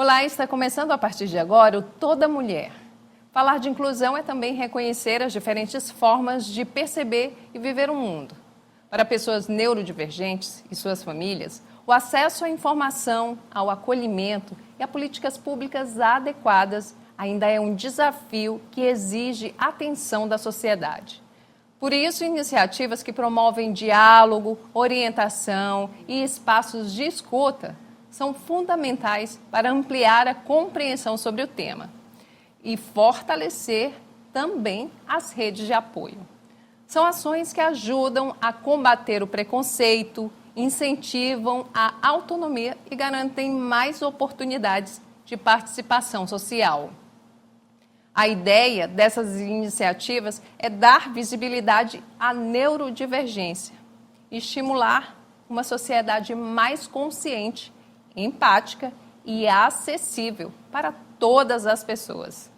Olá, está começando a partir de agora o Toda Mulher. Falar de inclusão é também reconhecer as diferentes formas de perceber e viver o mundo. Para pessoas neurodivergentes e suas famílias, o acesso à informação, ao acolhimento e a políticas públicas adequadas ainda é um desafio que exige atenção da sociedade. Por isso, iniciativas que promovem diálogo, orientação e espaços de escuta são fundamentais para ampliar a compreensão sobre o tema e fortalecer também as redes de apoio. São ações que ajudam a combater o preconceito, incentivam a autonomia e garantem mais oportunidades de participação social. A ideia dessas iniciativas é dar visibilidade à neurodivergência e estimular uma sociedade mais consciente, empática e acessível para todas as pessoas.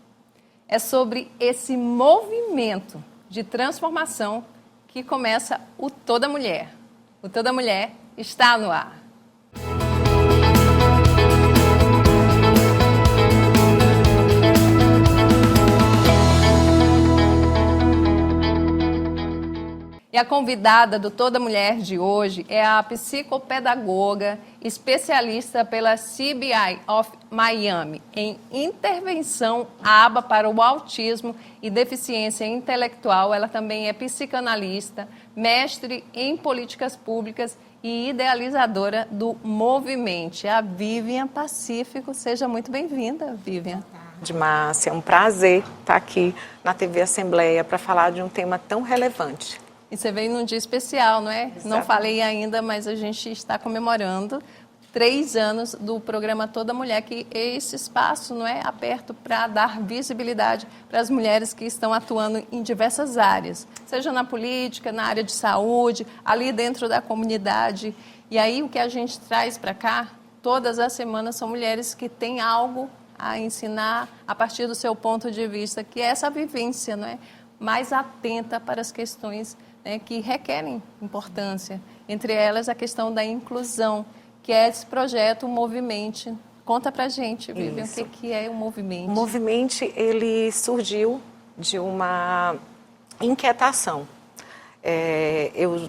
É sobre esse movimento de transformação que começa o Toda Mulher. O Toda Mulher está no ar. E a convidada do Toda Mulher de hoje é a psicopedagoga, especialista pela CBI of Miami em intervenção ABA para o autismo e deficiência intelectual. Ela também é psicanalista, mestre em políticas públicas e idealizadora do Movimente. A Vivian Pacífico, seja muito bem-vinda, Vivian. Márcia, é um prazer estar aqui na TV Assembleia para falar de um tema tão relevante. E você veio num dia especial, não é? Exatamente. Não falei ainda, mas a gente está comemorando 3 anos do programa Toda Mulher, que esse espaço não é aberto para dar visibilidade para as mulheres que estão atuando em diversas áreas, seja na política, na área de saúde, ali dentro da comunidade. E aí o que a gente traz para cá, todas as semanas, são mulheres que têm algo a ensinar a partir do seu ponto de vista, que é essa vivência, não é? Mais atenta para as questões, né, que requerem importância. Entre elas, a questão da inclusão, que é esse projeto, o Movimente. Conta pra gente, Vivian, o que é o Movimente? O Movimente, ele surgiu de uma inquietação.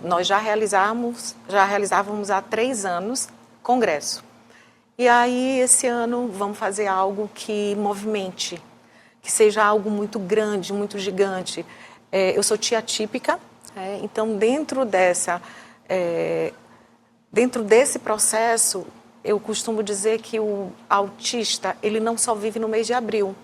Nós já realizávamos há 3 anos congresso. E aí, esse ano, vamos fazer algo que movimente, que seja algo muito grande, muito gigante. Eu sou tia típica, então dentro desse processo, eu costumo dizer que o autista, ele não só vive no mês de abril.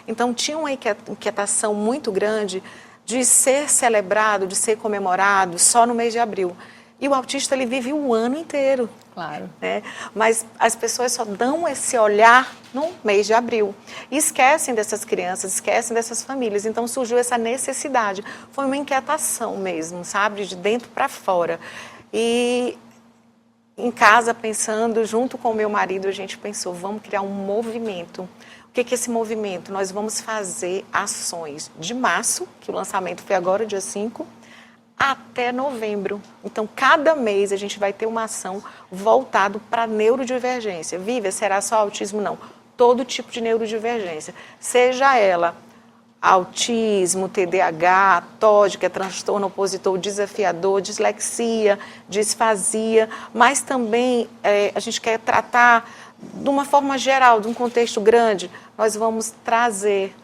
Então tinha uma inquietação muito grande de ser celebrado, de ser comemorado só no mês de abril. E o autista, ele vive o ano inteiro. Claro. Né? Mas as pessoas só dão esse olhar no mês de abril. E esquecem dessas crianças, esquecem dessas famílias. Então surgiu essa necessidade. Foi uma inquietação mesmo, sabe? De dentro para fora. E em casa, pensando, junto com o meu marido, a gente pensou, vamos criar um movimento. O que é esse movimento? Nós vamos fazer ações de março, que o lançamento foi agora, dia 5, até novembro. Então, cada mês a gente vai ter uma ação voltada para a neurodivergência. Vivian, será só autismo? Não. Todo tipo de neurodivergência. Seja ela autismo, TDAH, TOD, que é transtorno opositor desafiador, dislexia, disfasia, mas também a gente quer tratar de uma forma geral, de um contexto grande. Nós vamos trazer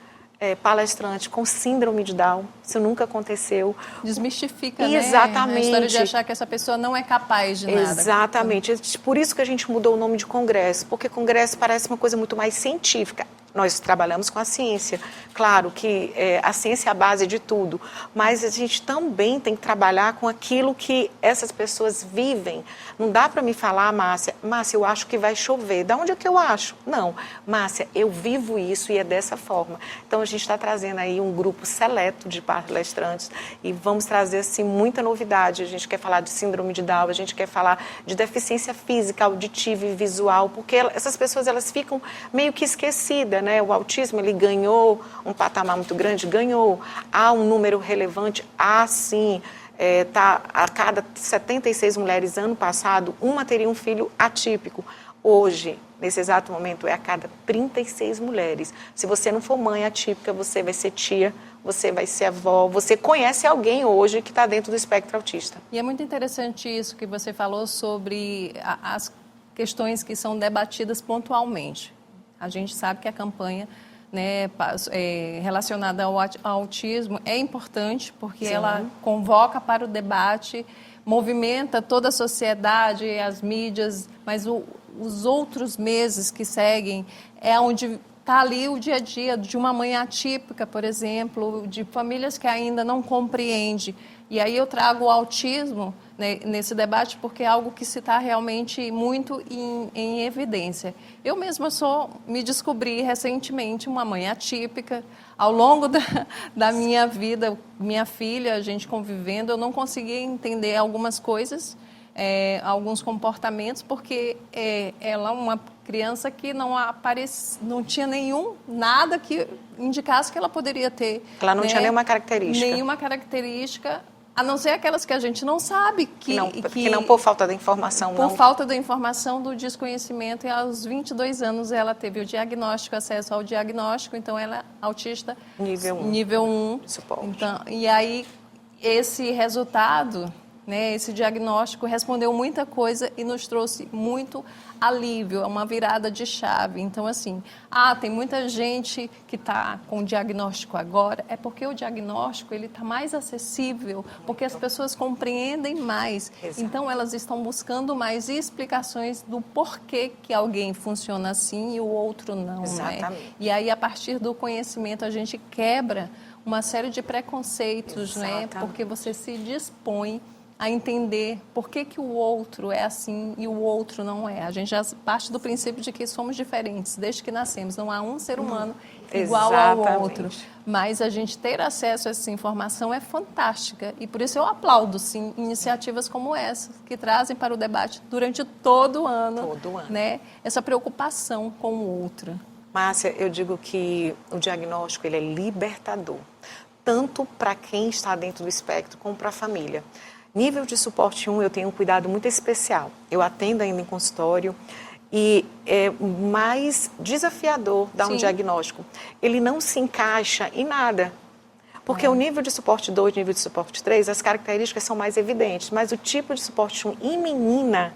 palestrante com síndrome de Down, isso nunca aconteceu. Desmistifica, né? Exatamente. A história de achar que essa pessoa não é capaz de nada. Exatamente. Por isso que a gente mudou o nome de congresso, porque congresso parece uma coisa muito mais científica. Nós trabalhamos com a ciência, claro que a ciência é a base de tudo, mas a gente também tem que trabalhar com aquilo que essas pessoas vivem. Não dá para me falar, Márcia, eu acho que vai chover. Da onde é que eu acho? Não, Márcia, eu vivo isso e é dessa forma. Então a gente está trazendo aí um grupo seleto de palestrantes e vamos trazer assim muita novidade. A gente quer falar de síndrome de Down, a gente quer falar de deficiência física, auditiva e visual, porque essas pessoas elas ficam meio que esquecidas. Né? O autismo, ele ganhou um patamar muito grande, ganhou. Há um número relevante, sim. A cada 76 mulheres ano passado, uma teria um filho atípico. Hoje, nesse exato momento, é a cada 36 mulheres. Se você não for mãe atípica, você vai ser tia, você vai ser avó, você conhece alguém hoje que está dentro do espectro autista. E é muito interessante isso que você falou sobre as questões que são debatidas pontualmente. A gente sabe que a campanha, né, relacionada ao autismo é importante porque Sim. ela convoca para o debate, movimenta toda a sociedade, as mídias, mas os outros meses que seguem é onde está ali o dia a dia de uma mãe atípica, por exemplo, de famílias que ainda não compreendem. E aí eu trago o autismo, né, nesse debate porque é algo que se está realmente muito em evidência. Eu mesma me descobri recentemente uma mãe atípica. Ao longo da minha vida, minha filha, a gente convivendo, eu não conseguia entender algumas coisas, alguns comportamentos, porque ela é uma criança que não tinha nada que indicasse que ela poderia ter. Ela não tinha nenhuma característica. Nenhuma característica, a não ser aquelas que a gente não sabe. Que não por falta da informação. Por falta da informação, do desconhecimento. E aos 22 anos ela teve o diagnóstico, acesso ao diagnóstico, então ela é autista nível 1. Suporte. Então, e aí esse resultado, né, esse diagnóstico respondeu muita coisa e nos trouxe muito alívio, uma virada de chave. Então, assim, tem muita gente que está com diagnóstico agora, é porque o diagnóstico ele está mais acessível, porque as pessoas compreendem mais. Exato. Então, elas estão buscando mais explicações do porquê que alguém funciona assim e o outro não. Exatamente. Né? E aí, a partir do conhecimento, a gente quebra uma série de preconceitos, né? Porque você se dispõe a entender por que o outro é assim e o outro não é. A gente já parte do princípio de que somos diferentes desde que nascemos. Não há um ser humano igual ao outro. Mas a gente ter acesso a essa informação é fantástica. E por isso eu aplaudo, sim, iniciativas como essa, que trazem para o debate durante todo o ano, né, essa preocupação com o outro. Márcia, eu digo que o diagnóstico ele é libertador, tanto para quem está dentro do espectro como para a família. Nível de suporte 1, eu tenho um cuidado muito especial. Eu atendo ainda em consultório e é mais desafiador dar um diagnóstico. Ele não se encaixa em nada. Porque o nível de suporte 2, nível de suporte 3, as características são mais evidentes. Mas o tipo de suporte 1 em menina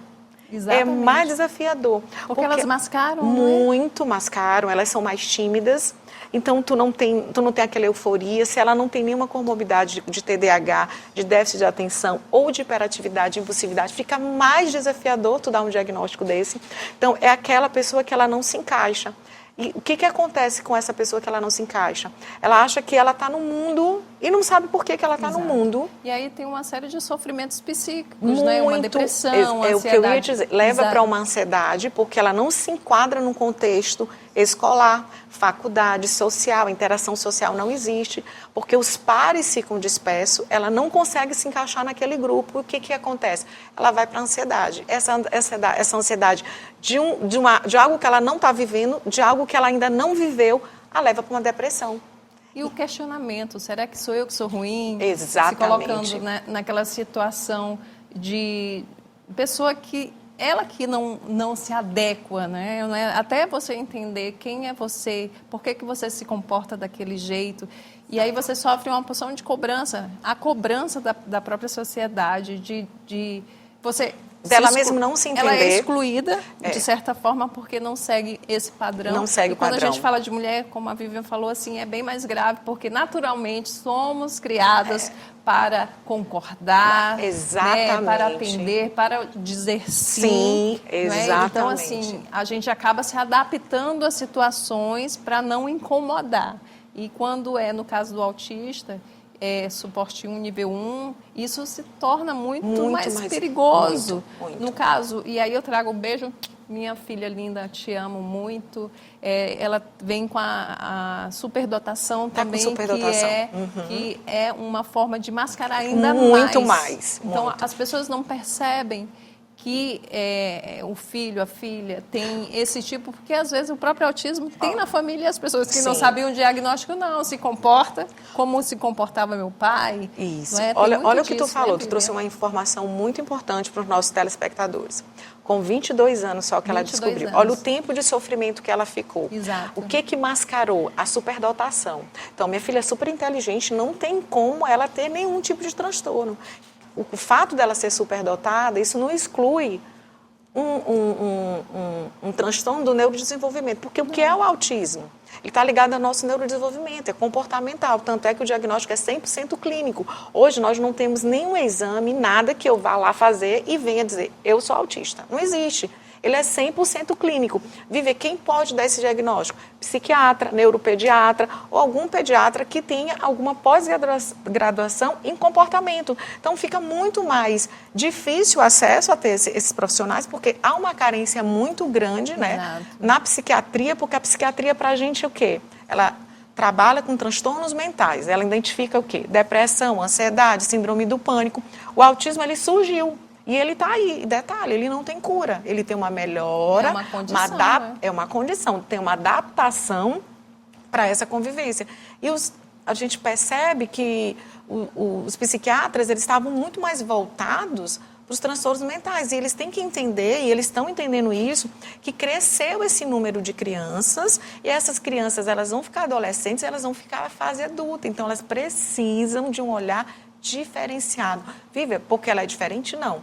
é mais desafiador. Porque elas mascaram, muito mascaram, elas são mais tímidas. Então, tu não tem aquela euforia. Se ela não tem nenhuma comorbidade de TDAH, de déficit de atenção ou de hiperatividade, impulsividade, fica mais desafiador tu dar um diagnóstico desse. Então, é aquela pessoa que ela não se encaixa. E o que acontece com essa pessoa que ela não se encaixa? Ela acha que ela está no mundo e não sabe por que ela está no mundo. E aí tem uma série de sofrimentos psíquicos, né? Uma depressão, ansiedade. É o que eu ia dizer. Leva para uma ansiedade porque ela não se enquadra num contexto escolar, faculdade, social, interação social não existe, porque os pares ficam dispersos, ela não consegue se encaixar naquele grupo. O que acontece? Ela vai para a ansiedade. Essa ansiedade de algo que ela não está vivendo, de algo que ela ainda não viveu, a leva para uma depressão. E o questionamento, será que sou eu que sou ruim? Exatamente. Se colocando naquela situação de pessoa que não se adequa, né? Até você entender quem é você, por que você se comporta daquele jeito. E aí você sofre uma porção de cobrança, a cobrança da própria sociedade, de você... Dela mesmo não se entender. Ela é excluída, de certa forma, porque não segue esse padrão. Não segue o padrão. E quando a gente fala de mulher, como a Vivian falou, assim, é bem mais grave, porque naturalmente somos criadas para concordar, né, para atender, para dizer sim. Sim, exatamente. Né? Então, assim, a gente acaba se adaptando a situações para não incomodar. E quando é no caso do autista... suporte 1, nível 1, isso se torna muito mais perigoso. Muito. No caso, e aí eu trago um beijo, minha filha linda, te amo muito. Ela vem com a superdotação também, que é uma forma de mascarar ainda muito mais. Então, as pessoas não percebem que o filho, a filha tem esse tipo, porque às vezes o próprio autismo tem na família as pessoas que não sabiam o diagnóstico, não, se comporta como se comportava meu pai. Isso. Não é? Olha o que tu disso, falou, né, tu trouxe uma informação muito importante para os nossos telespectadores. Com 22 anos só que ela descobriu. anos. Olha o tempo de sofrimento que ela ficou. Exato. O que mascarou? A superdotação. Então, minha filha é super inteligente, não tem como ela ter nenhum tipo de transtorno. O fato dela ser superdotada, isso não exclui um transtorno do neurodesenvolvimento. Porque o que é o autismo? Ele está ligado ao nosso neurodesenvolvimento, é comportamental. Tanto é que o diagnóstico é 100% clínico. Hoje nós não temos nenhum exame, nada que eu vá lá fazer e venha dizer, eu sou autista. Não existe. Ele é 100% clínico. Viver, quem pode dar esse diagnóstico? Psiquiatra, neuropediatra ou algum pediatra que tenha alguma pós-graduação em comportamento. Então, fica muito mais difícil o acesso a ter esses profissionais, porque há uma carência muito grande, né, na psiquiatria, porque a psiquiatria para a gente é o quê? Ela trabalha com transtornos mentais, ela identifica o quê? Depressão, ansiedade, síndrome do pânico. O autismo, ele surgiu. E ele está aí, detalhe, ele não tem cura, ele tem uma melhora, é uma condição, é uma condição, tem uma adaptação para essa convivência. E a gente percebe que os psiquiatras, eles estavam muito mais voltados para os transtornos mentais, e eles têm que entender, e eles estão entendendo isso, que cresceu esse número de crianças, e essas crianças, elas vão ficar adolescentes, elas vão ficar na fase adulta, então elas precisam de um olhar diferenciado. Vive, porque ela é diferente? Não.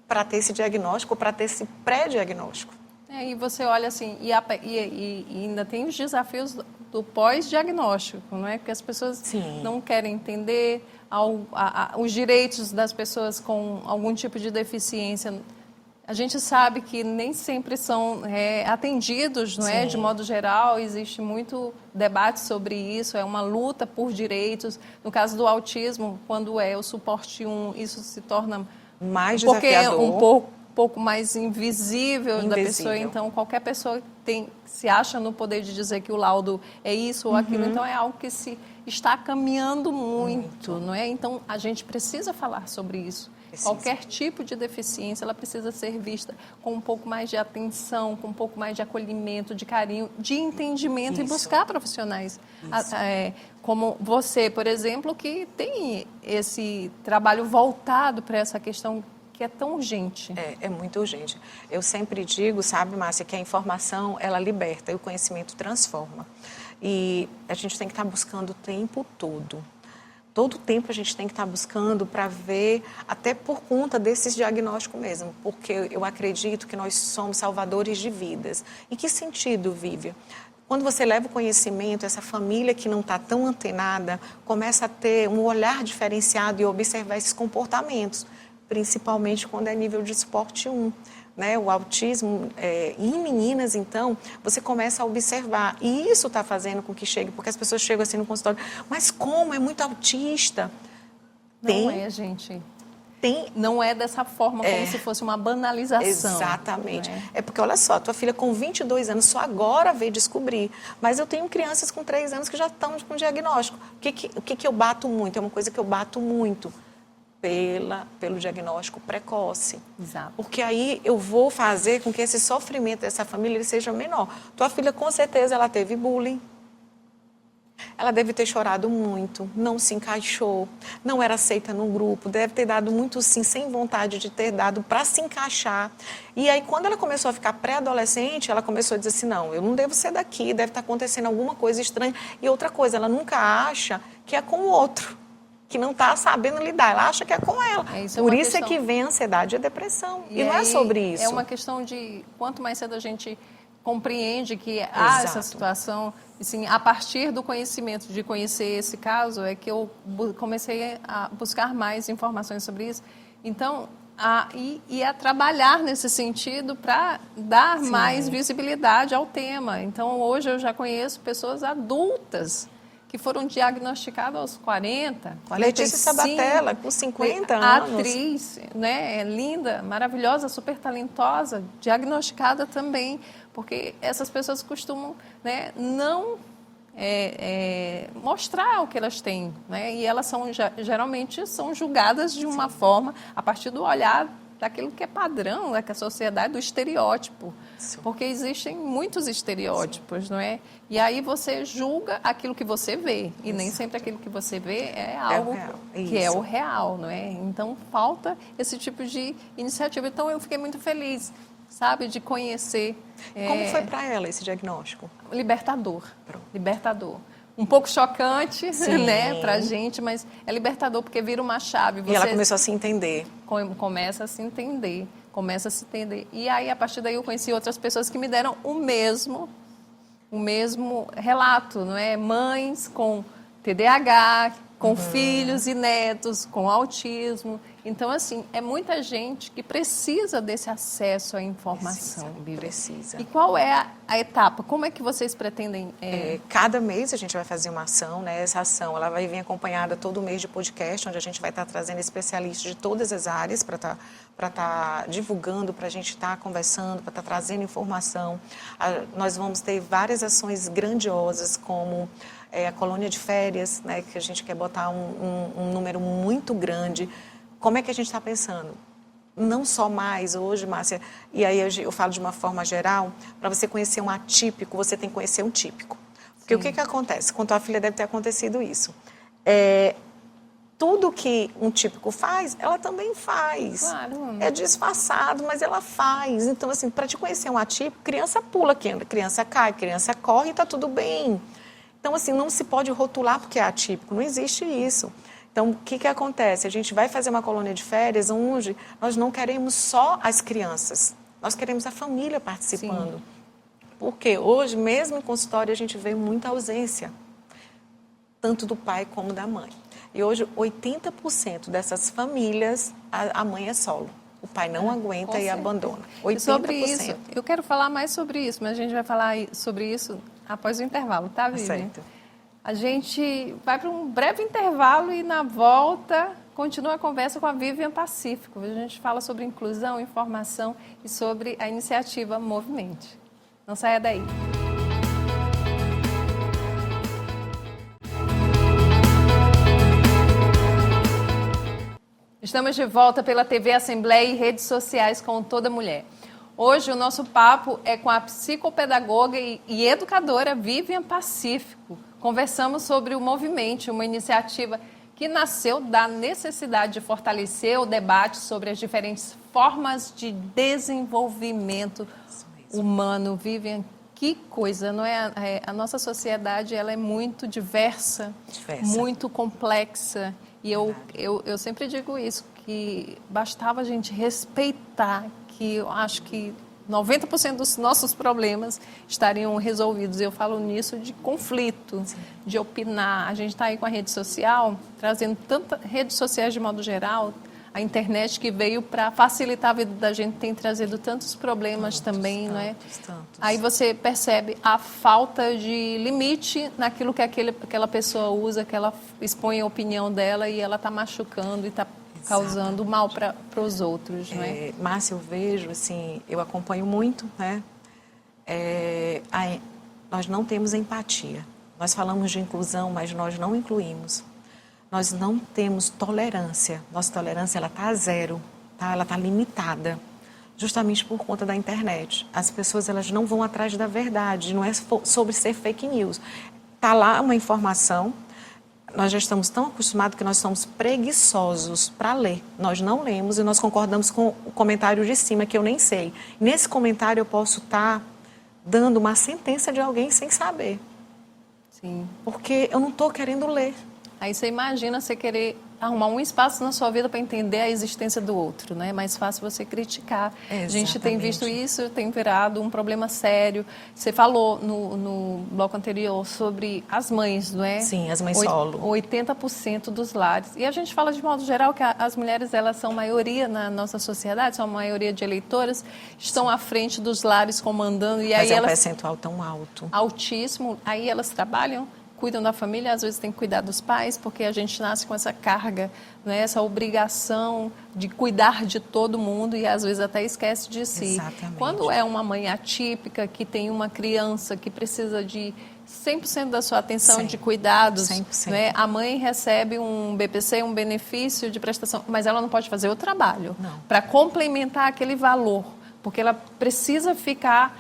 Para ter esse diagnóstico, para ter esse pré-diagnóstico. E você olha assim, e ainda tem os desafios do pós-diagnóstico, não é? Porque as pessoas não querem entender os direitos das pessoas com algum tipo de deficiência. A gente sabe que nem sempre são atendidos, não é? De modo geral, existe muito debate sobre isso, é uma luta por direitos. No caso do autismo, quando é o suporte 1, isso se torna mais desafiador. Um pouco mais invisível da pessoa. Então, qualquer pessoa se acha no poder de dizer que o laudo é isso ou aquilo. Então, é algo que se está caminhando muito, não é? Então, a gente precisa falar sobre isso. Qualquer tipo de deficiência, ela precisa ser vista com um pouco mais de atenção, com um pouco mais de acolhimento, de carinho, de entendimento e buscar profissionais. Como você, por exemplo, que tem esse trabalho voltado para essa questão que é tão urgente. É muito urgente. Eu sempre digo, sabe, Márcia, que a informação, ela liberta e o conhecimento transforma. E a gente tem que estar buscando o tempo todo. Todo tempo a gente tem que estar buscando para ver, até por conta desses diagnósticos mesmo, porque eu acredito que nós somos salvadores de vidas. Em que sentido, Vívia? Quando você leva o conhecimento, essa família que não está tão antenada, começa a ter um olhar diferenciado e observar esses comportamentos, principalmente quando é nível de suporte 1. Né, o autismo, em meninas, então, você começa a observar. E isso está fazendo com que chegue, porque as pessoas chegam assim no consultório, mas como? É muito autista. Não é, gente. Não é dessa forma, como se fosse uma banalização. Exatamente. É porque, olha só, tua filha com 22 anos só agora veio descobrir. Mas eu tenho crianças com 3 anos que já estão com diagnóstico. O que eu bato muito? É uma coisa que eu bato muito. Pelo diagnóstico precoce. Exato. Porque aí eu vou fazer com que esse sofrimento dessa família ele seja menor. Tua filha, com certeza, ela teve bullying. Ela deve ter chorado muito, não se encaixou, não era aceita no grupo, deve ter dado muito sim, sem vontade de ter dado para se encaixar. E aí, quando ela começou a ficar pré-adolescente, ela começou a dizer assim, não, eu não devo ser daqui, deve estar acontecendo alguma coisa estranha. E outra coisa, ela nunca acha que é com o outro, que não está sabendo lidar, ela acha que é com ela. Por isso é que vem a ansiedade e a depressão. E não é sobre isso. É uma questão de quanto mais cedo a gente compreende que há essa situação, assim, a partir do conhecimento, de conhecer esse caso, é que eu comecei a buscar mais informações sobre isso. Então, a trabalhar nesse sentido para dar mais visibilidade ao tema. Então, hoje eu já conheço pessoas adultas que foram diagnosticadas aos 40, 45. Letícia Sabatella, com 50 anos. Atriz, né, linda, maravilhosa, super talentosa, diagnosticada também, porque essas pessoas costumam, né, não mostrar o que elas têm, né, e elas geralmente são julgadas de uma forma, a partir do olhar daquilo que é padrão, da sociedade, do estereótipo. Isso. Porque existem muitos estereótipos, não é? E aí você julga aquilo que você vê. E nem sempre aquilo que você vê é algo que é o real, não é? Então, falta esse tipo de iniciativa. Então, eu fiquei muito feliz, sabe, de conhecer. Como foi para ela esse diagnóstico? Libertador. Pronto. Libertador. Um pouco chocante, né, pra gente, mas é libertador porque vira uma chave. E ela começou a se entender. Começa a se entender, começa a se entender. E aí, a partir daí, eu conheci outras pessoas que me deram o mesmo relato, não é? Mães com TDAH, com filhos e netos, com autismo. Então, assim, é muita gente que precisa desse acesso à informação. Precisa. E qual é a etapa? Como é que vocês pretendem? Cada mês a gente vai fazer uma ação, né? Essa ação ela vai vir acompanhada todo mês de podcast, onde a gente vai estar trazendo especialistas de todas as áreas para estar divulgando, para a gente estar conversando, para estar trazendo informação. Nós vamos ter várias ações grandiosas, como a colônia de férias, né? Que a gente quer botar um número muito grande. Como é que a gente está pensando? Não só mais hoje, Márcia, e aí eu falo de uma forma geral, para você conhecer um atípico, você tem que conhecer um típico. Porque o que acontece? Com tua filha deve ter acontecido isso. Tudo que um típico faz, ela também faz. Claro. É disfarçado, mas ela faz. Então, assim, para te conhecer um atípico, criança pula, criança cai, criança corre e está tudo bem. Então, assim, não se pode rotular porque é atípico, não existe isso. Então, o que acontece? A gente vai fazer uma colônia de férias onde nós não queremos só as crianças, nós queremos a família participando. Sim. Porque hoje, mesmo em consultório, a gente vê muita ausência, tanto do pai como da mãe. E hoje, 80% dessas famílias, a mãe é solo. O pai não aguenta e abandona. 80%. E sobre isso, eu quero falar mais sobre isso, mas a gente vai falar sobre isso após o intervalo, tá, Vivi? Certo. A gente vai para um breve intervalo e, na volta, continua a conversa com a Vivian Pacífico. A gente fala sobre inclusão, informação e sobre a iniciativa Movimente. Não saia daí. Estamos de volta pela TV Assembleia e redes sociais com Toda Mulher. Hoje o nosso papo é com a psicopedagoga e educadora Vivian Pacífico. Conversamos sobre o Movimente, uma iniciativa que nasceu da necessidade de fortalecer o debate sobre as diferentes formas de desenvolvimento humano. Vivian, que coisa, não é? A nossa sociedade ela é muito diversa, muito complexa. E eu sempre digo isso, que bastava a gente respeitar, que eu acho que 90% dos nossos problemas estariam resolvidos. Eu falo nisso de conflito, de opinar. A gente está aí com a rede social, trazendo tantas redes sociais de modo geral, a internet que veio para facilitar a vida da gente, tem trazido tantos problemas também, não é? Aí você percebe a falta de limite naquilo que aquela pessoa usa, que ela expõe a opinião dela e ela está machucando e está causando mal para os outros, não é? Márcia, eu vejo, assim, eu acompanho muito, né? Nós não temos empatia. Nós falamos de inclusão, mas nós não incluímos. Nós não temos tolerância. Nossa tolerância, ela está a zero, tá? Ela está limitada, justamente por conta da internet. As pessoas, elas não vão atrás da verdade, não é sobre ser fake news. Está lá uma informação. Nós já estamos tão acostumados que nós somos preguiçosos para ler. Nós não lemos e nós concordamos com o comentário de cima, que eu nem sei. Nesse comentário eu posso estar dando uma sentença de alguém sem saber. Sim. Porque eu não estou querendo ler. Aí você imagina você querer arrumar um espaço na sua vida para entender a existência do outro, né? É mais fácil você criticar. Exatamente. A gente tem visto isso, tem virado um problema sério. Você falou no bloco anterior sobre as mães, não é? Sim, as mães solo. 80% dos lares. E a gente fala de modo geral que as mulheres, elas são maioria na nossa sociedade, são a maioria de eleitoras, estão à frente dos lares comandando. E Mas aí é um percentual tão alto. Altíssimo. Aí elas trabalham cuidam da família, às vezes tem que cuidar dos pais, porque a gente nasce com essa carga, né, essa obrigação de cuidar de todo mundo e às vezes até esquece de si. Exatamente. Quando é uma mãe atípica, que tem uma criança que precisa de 100% da sua atenção, de cuidados, 100%. Né? A mãe recebe um BPC, um benefício de prestação, mas ela não pode fazer o trabalho para complementar aquele valor, porque ela precisa ficar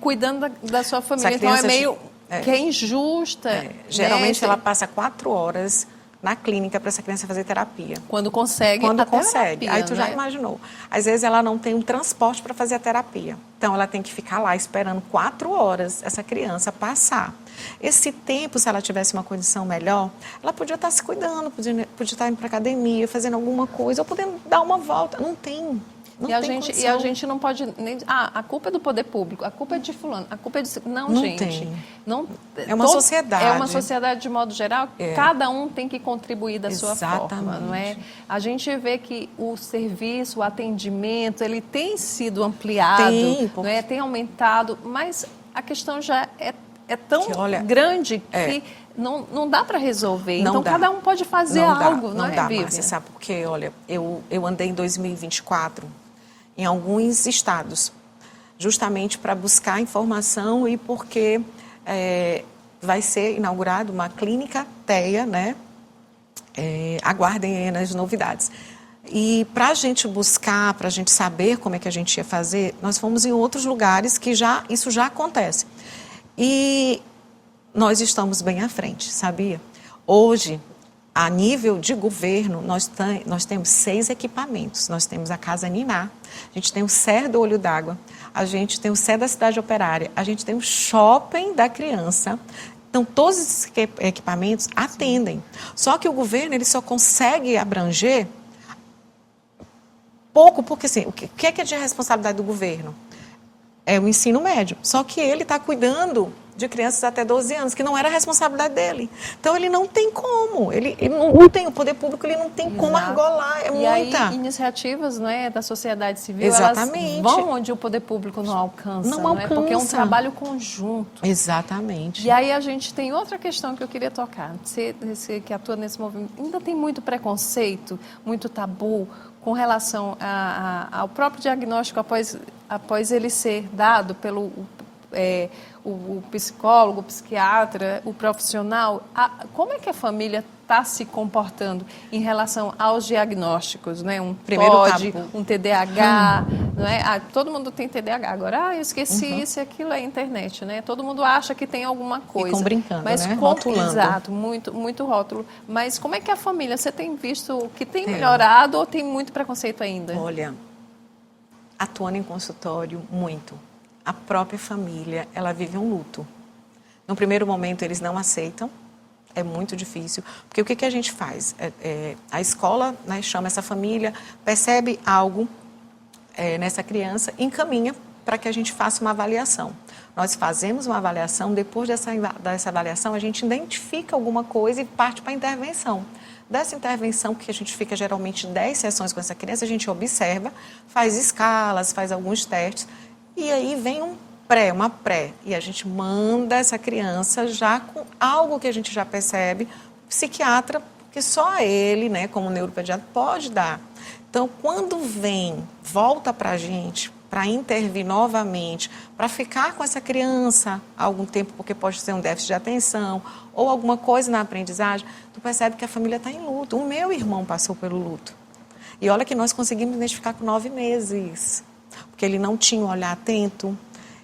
cuidando da sua família. Então é meio que é injusta. Geralmente ela passa 4 horas na clínica para essa criança fazer terapia. Quando consegue. Terapia, aí tu já imaginou. Às vezes ela não tem um transporte para fazer a terapia. Então ela tem que ficar lá esperando 4 horas essa criança passar. Esse tempo, se ela tivesse uma condição melhor, ela podia estar se cuidando, podia estar indo para academia, fazendo alguma coisa, ou podendo dar uma volta. Não tem. E a gente não pode nem... a culpa é do poder público, a culpa é de fulano, a culpa é de... Não, gente. Tem. Não, é uma sociedade. É uma sociedade de modo geral, cada um tem que contribuir da sua forma, não é? A gente vê que o serviço, o atendimento, ele tem sido ampliado, não é? Tem aumentado, mas a questão já é tão grande que não dá para resolver. Então, cada um pode fazer algo, não é, Vivian? Você sabe por quê? Olha, eu andei em 2024 em alguns estados, justamente para buscar informação e porque vai ser inaugurada uma clínica TEA, né? Aguardem aí nas novidades. E para a gente buscar, para a gente saber como é que a gente ia fazer, nós fomos em outros lugares que isso já acontece. E nós estamos bem à frente, sabia? Hoje, a nível de governo, nós temos 6 equipamentos. Nós temos a Casa Niná, a gente tem o SER do Olho d'Água, a gente tem o SER da Cidade Operária, a gente tem o Shopping da Criança. Então, todos esses equipamentos atendem. Só que o governo ele só consegue abranger pouco, porque assim, o que é de responsabilidade do governo? É o ensino médio. Só que ele está cuidando de crianças até 12 anos, que não era a responsabilidade dele. Então, ele não tem como. Ele não tem, o poder público ele não tem como argolar. E muita. Aí, iniciativas da sociedade civil, Exatamente. Elas vão onde o poder público não alcança. Não alcança. Porque é um trabalho conjunto. Exatamente. E aí a gente tem outra questão que eu queria tocar. Você que atua nesse movimento, ainda tem muito preconceito, muito tabu com relação ao próprio diagnóstico após ele ser dado pelo o psicólogo, o psiquiatra, o profissional. Como é que a família está se comportando em relação aos diagnósticos, né? Um TOD, um TDAH, não é? Todo mundo tem TDAH agora. Eu esqueci isso e aquilo é internet, né? Todo mundo acha que tem alguma coisa. Ficam brincando, mas né? Rotulando. Exato, muito rótulo. Mas como é que a família, você tem visto que tem melhorado ou tem muito preconceito ainda? Olha, atuando em consultório, muito. A própria família, ela vive um luto. No primeiro momento, eles não aceitam. É muito difícil, porque o que a gente faz? A escola, né, chama essa família, percebe algo nessa criança, encaminha para que a gente faça uma avaliação. Nós fazemos uma avaliação, depois dessa avaliação a gente identifica alguma coisa e parte para a intervenção. Dessa intervenção, que a gente fica geralmente 10 sessões com essa criança, a gente observa, faz escalas, faz alguns testes, e aí vem uma pré, e a gente manda essa criança já com algo que a gente já percebe, psiquiatra, porque só ele, né, como neuropediatra, pode dar. Então, quando volta para a gente, para intervir novamente, para ficar com essa criança há algum tempo, porque pode ser um déficit de atenção, ou alguma coisa na aprendizagem, tu percebe que a família está em luto. O meu irmão passou pelo luto. E olha que nós conseguimos identificar com 9 meses, porque ele não tinha um olhar atento,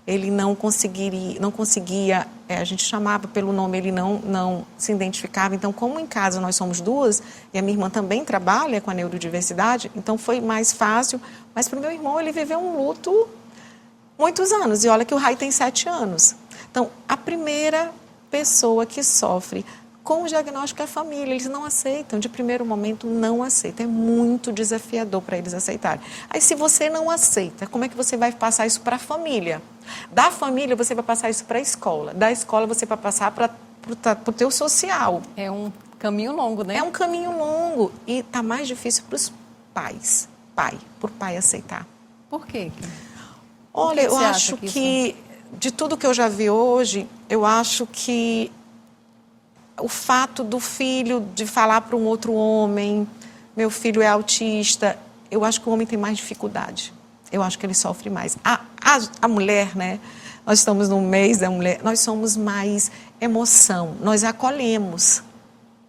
ele não conseguia, a gente chamava pelo nome, ele não se identificava. Então, como em casa nós somos 2, e a minha irmã também trabalha com a neurodiversidade, então foi mais fácil. Mas para o meu irmão, ele viveu um luto muitos anos. E olha que o Rai tem 7 anos. Então, a primeira pessoa que sofre com o diagnóstico é a família. Eles não aceitam, de primeiro momento não aceitam. É muito desafiador para eles aceitarem. Aí, se você não aceita, como é que você vai passar isso para a família? Da família, você vai passar isso para a escola. Da escola, você vai passar para o teu social. É um caminho longo, né? É um caminho longo. E está mais difícil para os pais. Por pai aceitar. Por quê? Olha, eu acho que de tudo que eu já vi hoje, eu acho que o fato do filho de falar para um outro homem, meu filho é autista, eu acho que o homem tem mais dificuldade. Eu acho que ele sofre mais. A mulher, né? Nós estamos no mês da mulher, nós somos mais emoção, nós acolhemos.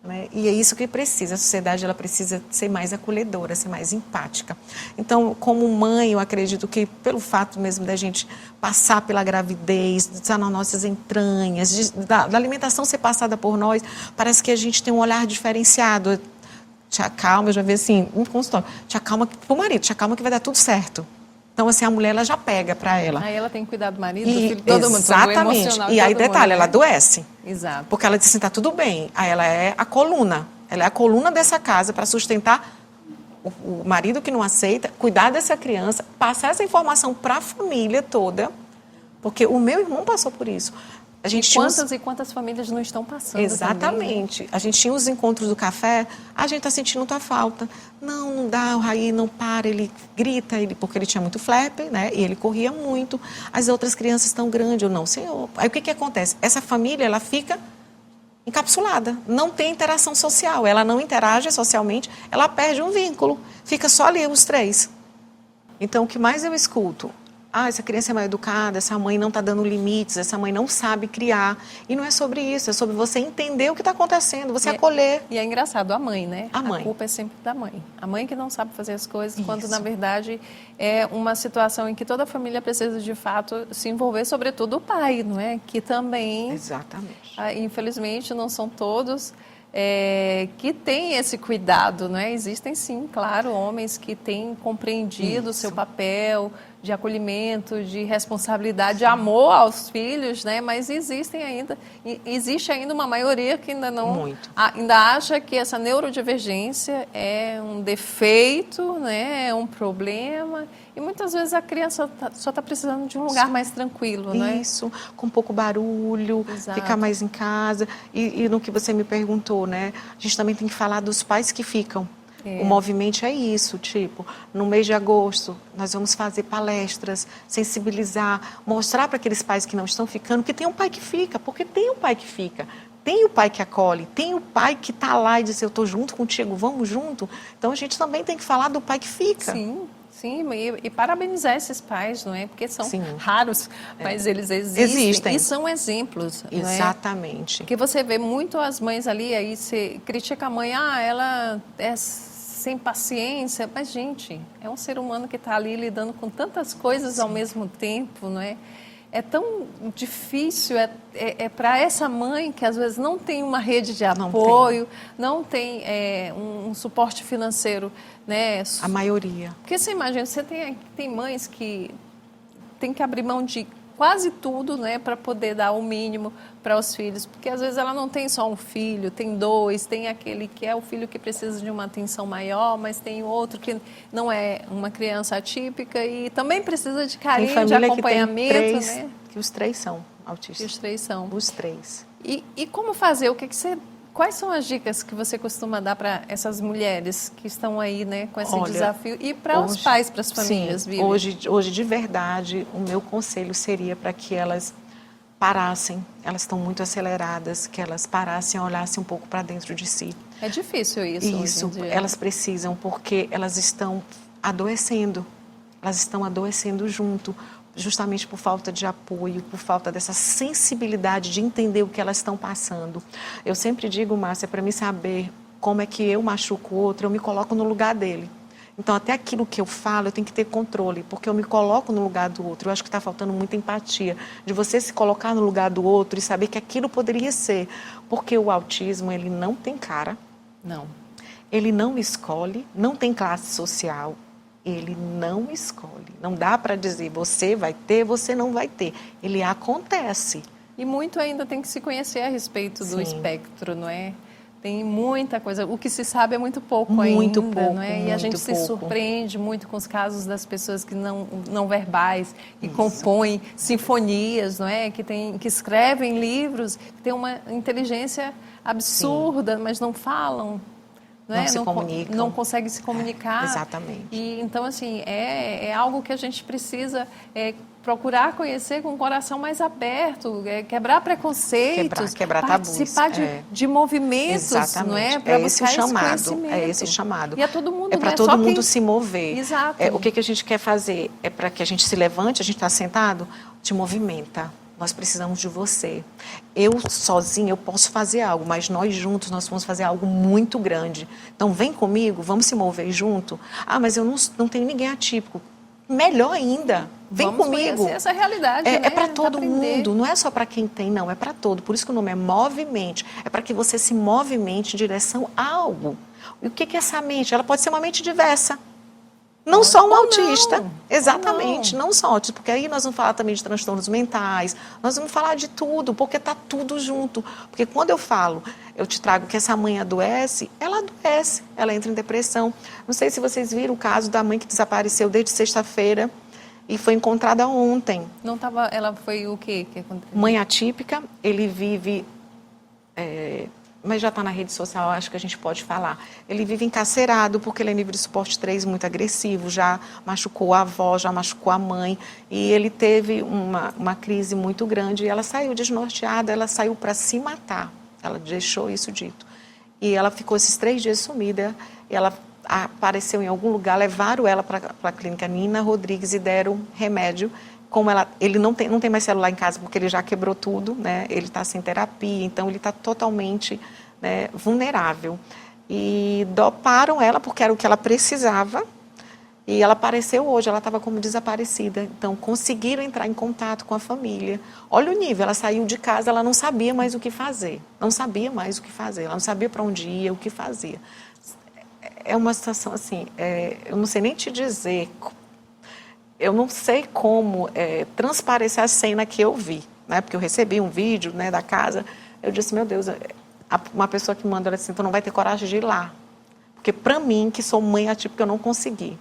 Né? E é isso que precisa, a sociedade ela precisa ser mais acolhedora, ser mais empática. Então, como mãe, eu acredito que pelo fato mesmo da gente passar pela gravidez, de estar nas nossas entranhas, da alimentação ser passada por nós, parece que a gente tem um olhar diferenciado. Te acalma, eu já vi assim, um consultório, te acalma pro marido, te acalma que vai dar tudo certo. Então, assim, a mulher, ela já pega para ela. Aí ela tem que cuidar do marido, do filho, todo mundo. Exatamente. E aí, detalhe, ela adoece. Exato. Porque ela diz assim, tá tudo bem. Aí ela é a coluna. Ela é a coluna dessa casa para sustentar o marido que não aceita, cuidar dessa criança, passar essa informação para a família toda. Porque o meu irmão passou por isso. A gente e quantas famílias não estão passando? Exatamente. Também, né? A gente tinha os encontros do café, a gente está sentindo tua falta. Não dá, o Raí não para, ele grita, porque ele tinha muito flap, né? E ele corria muito. As outras crianças estão grandes, eu não, senhor. Aí o que acontece? Essa família, ela fica encapsulada, não tem interação social, ela não interage socialmente, ela perde um vínculo, fica só ali os três. Então, o que mais eu escuto? Essa criança é mal educada, essa mãe não está dando limites, essa mãe não sabe criar. E não é sobre isso, é sobre você entender o que está acontecendo, você acolher. E é engraçado, a mãe, né? A mãe. culpa é sempre da mãe. A mãe que não sabe fazer as coisas, Isso. quando, na verdade, é uma situação em que toda a família precisa, de fato, se envolver, sobretudo o pai, não é? Que também... Exatamente. Infelizmente, não são todos... que têm esse cuidado, não é? Existem, sim, claro, homens que têm compreendido o seu papel de acolhimento, de responsabilidade, de amor aos filhos, né? Mas existe ainda uma maioria que ainda não... ainda acha que essa neurodivergência é um defeito, né? É um problema. E muitas vezes a criança só está precisando de um lugar mais tranquilo, né? Isso, com pouco barulho, Exato. Ficar mais em casa. E no que você me perguntou, né? A gente também tem que falar dos pais que ficam. O movimento é isso, tipo, no mês de agosto, nós vamos fazer palestras, sensibilizar, mostrar para aqueles pais que não estão ficando que tem um pai que fica, porque tem um pai que fica. Tem o pai que acolhe, tem o pai que está lá e diz, eu estou junto contigo, vamos junto. Então, a gente também tem que falar do pai que fica. Sim. Sim, e parabenizar esses pais, não é? Porque são raros, mas eles existem. E são exemplos. Exatamente. Porque você vê muito as mães ali, aí você critica a mãe, ela é sem paciência, mas, gente, é um ser humano que está ali lidando com tantas coisas ao mesmo tempo, não é? É tão difícil, para essa mãe que às vezes não tem uma rede de apoio, não tem um suporte financeiro, né? A maioria. Porque você imagina, você tem mães que tem que abrir mão de quase tudo, né, para poder dar o mínimo para os filhos, porque às vezes ela não tem só um filho, tem dois, tem aquele que é o filho que precisa de uma atenção maior, mas tem outro que não é uma criança atípica e também precisa de carinho, de acompanhamento, que tem três, né? Que os três são autistas. Que os três são. Os três. E como fazer? Quais são as dicas que você costuma dar para essas mulheres que estão aí, né, com esse desafio e para os pais, para as famílias? Sim, hoje, de verdade, o meu conselho seria para que elas parassem, elas estão muito aceleradas, que elas parassem, olhassem um pouco para dentro de si. É difícil isso. Isso, hoje em dia. Elas precisam, porque elas estão adoecendo junto, justamente por falta de apoio, por falta dessa sensibilidade de entender o que elas estão passando. Eu sempre digo, Márcia, para mim saber como é que eu machuco o outro, eu me coloco no lugar dele. Então, até aquilo que eu falo, eu tenho que ter controle, porque eu me coloco no lugar do outro. Eu acho que está faltando muita empatia, de você se colocar no lugar do outro e saber que aquilo poderia ser. Porque o autismo, ele não tem cara. Não. Ele não escolhe, não tem classe social. Ele não escolhe. Não dá para dizer, você vai ter, você não vai ter. Ele acontece. E muito ainda tem que se conhecer a respeito do espectro, não é? Tem muita coisa. O que se sabe é muito pouco ainda, não é? E a gente se surpreende muito com os casos das pessoas que não verbais, que compõem sinfonias, não é? Que escrevem livros, que têm uma inteligência absurda, mas não falam. não se comunicam. Não consegue se comunicar. Exatamente. E, então, assim, é algo que a gente precisa procurar conhecer com o coração mais aberto, quebrar preconceitos, quebrar tabus. Participar de movimentos, exatamente. não é? Para buscar esse conhecimento. É esse o chamado. E é todo mundo, para todo mundo se mover. Exato. O que a gente quer fazer? É para que a gente se levante, a gente está sentado, te movimenta. Nós precisamos de você. Eu sozinha eu posso fazer algo, mas nós juntos nós vamos fazer algo muito grande. Então vem comigo, vamos se mover junto. Ah, mas eu não tenho ninguém atípico. Melhor ainda, vem vamos comigo. Conhecer essa realidade, É né? para todo mundo, não é só para quem tem, não, é para todo. Por isso que o nome é Movimente. É para que você se movimente em direção a algo. E o que é essa mente? Ela pode ser uma mente diversa. Não só um autista, exatamente, não só autista, porque aí nós vamos falar também de transtornos mentais, nós vamos falar de tudo, porque está tudo junto. Porque quando eu falo, eu te trago que essa mãe adoece, ela entra em depressão. Não sei se vocês viram o caso da mãe que desapareceu desde sexta-feira e foi encontrada ontem. Não estava, ela foi o quê que aconteceu? Mãe atípica, ele vive... mas já está na rede social, acho que a gente pode falar. Ele vive encarcerado porque ele é nível de suporte 3 muito agressivo, já machucou a avó, já machucou a mãe. E ele teve uma crise muito grande e ela saiu desnorteada, ela saiu para se matar. Ela deixou isso dito. E ela ficou esses 3 dias sumida, e ela apareceu em algum lugar, levaram ela para a clínica Nina Rodrigues e deram remédio. Como ele não tem mais celular em casa porque ele já quebrou tudo, né? Ele está sem terapia, então ele está totalmente, né, vulnerável. E doparam ela porque era o que ela precisava e ela apareceu hoje, ela estava como desaparecida. Então conseguiram entrar em contato com a família. Olha o nível, ela saiu de casa, ela não sabia mais o que fazer. Ela não sabia para onde ia, o que fazia. É uma situação assim, eu não sei nem te dizer... Eu não sei como transparecer a cena que eu vi, né? Porque eu recebi um vídeo, né, da casa. Eu disse, meu Deus, uma pessoa que manda, ela disse, tu não vai ter coragem de ir lá. Porque para mim, que sou mãe atípica, eu não consegui.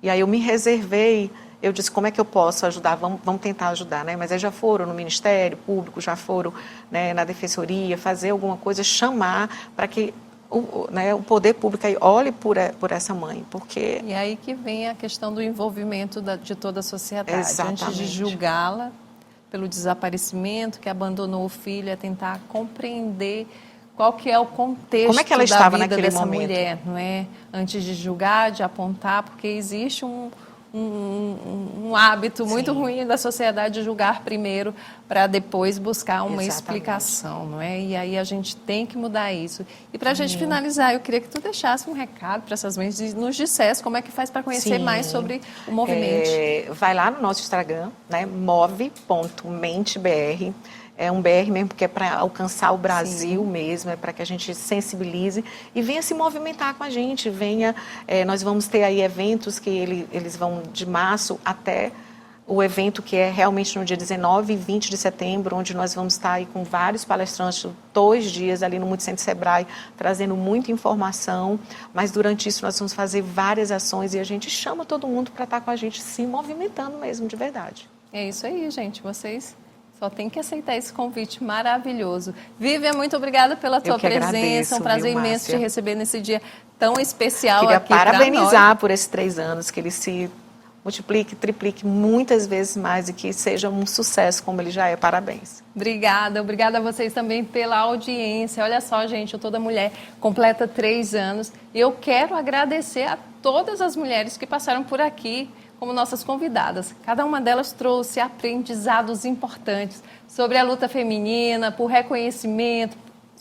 E aí eu me reservei, eu disse, como é que eu posso ajudar? Vamos tentar ajudar, né? Mas aí já foram no Ministério Público, já foram, né, na Defensoria, fazer alguma coisa, chamar para que... o poder público aí olhe por essa mãe, porque... E aí que vem a questão do envolvimento de toda a sociedade. Exatamente. Antes de julgá-la pelo desaparecimento, que abandonou o filho, é tentar compreender qual que é o contexto como é que ela da estava vida naquele dessa momento? mulher, não é? Antes de julgar, de apontar, porque existe um hábito muito ruim da sociedade de julgar primeiro para depois buscar uma explicação, não é? E aí a gente tem que mudar isso. E para a gente finalizar, eu queria que tu deixasse um recado para essas mães e nos dissesse como é que faz para conhecer mais sobre o movimento. Vai lá no nosso Instagram, né, move.mentebr. É um BR mesmo, porque é para alcançar o Brasil mesmo, é para que a gente sensibilize e venha se movimentar com a gente, nós vamos ter aí eventos que eles vão de março até o evento que é realmente no dia 19 e 20 de setembro, onde nós vamos estar aí com vários palestrantes, 2 dias ali no Multicentro Sebrae, trazendo muita informação, mas durante isso nós vamos fazer várias ações e a gente chama todo mundo para estar com a gente se movimentando mesmo, de verdade. É isso aí, gente, vocês... Só tem que aceitar esse convite maravilhoso. Vivian, muito obrigada pela tua presença. Agradeço, é um prazer imenso te receber nesse dia tão especial Queria aqui para nós. parabenizar por esses 3 anos, que ele se multiplique, triplique muitas vezes mais e que seja um sucesso como ele já é. Parabéns. Obrigada a vocês também pela audiência. Olha só, gente, o Toda Mulher completa 3 anos. E eu quero agradecer a todas as mulheres que passaram por aqui como nossas convidadas. Cada uma delas trouxe aprendizados importantes sobre a luta feminina, por reconhecimento,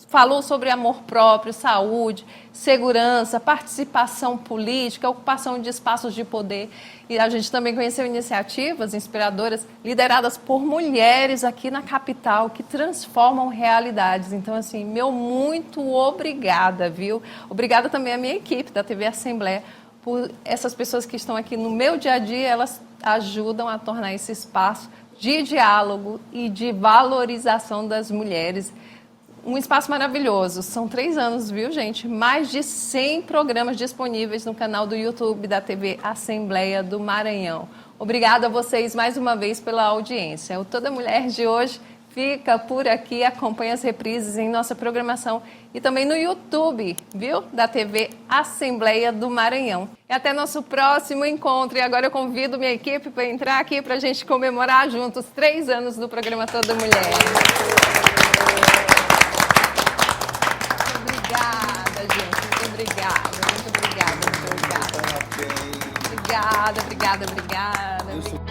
falou sobre amor próprio, saúde, segurança, participação política, ocupação de espaços de poder. E a gente também conheceu iniciativas inspiradoras lideradas por mulheres aqui na capital que transformam realidades. Então, assim, meu muito obrigada, viu? Obrigada também à minha equipe da TV Assembleia, por essas pessoas que estão aqui no meu dia a dia, elas ajudam a tornar esse espaço de diálogo e de valorização das mulheres um espaço maravilhoso. São 3 anos, viu, gente? Mais de 100 programas disponíveis no canal do YouTube da TV Assembleia do Maranhão. Obrigada a vocês mais uma vez pela audiência. O Toda Mulher de hoje fica por aqui, acompanha as reprises em nossa programação e também no YouTube, viu? Da TV Assembleia do Maranhão. E até nosso próximo encontro. E agora eu convido minha equipe para entrar aqui para a gente comemorar juntos 3 anos do programa Toda Mulher. Muito obrigada, gente. Muito obrigada. Muito obrigada. Muito obrigada. Obrigada.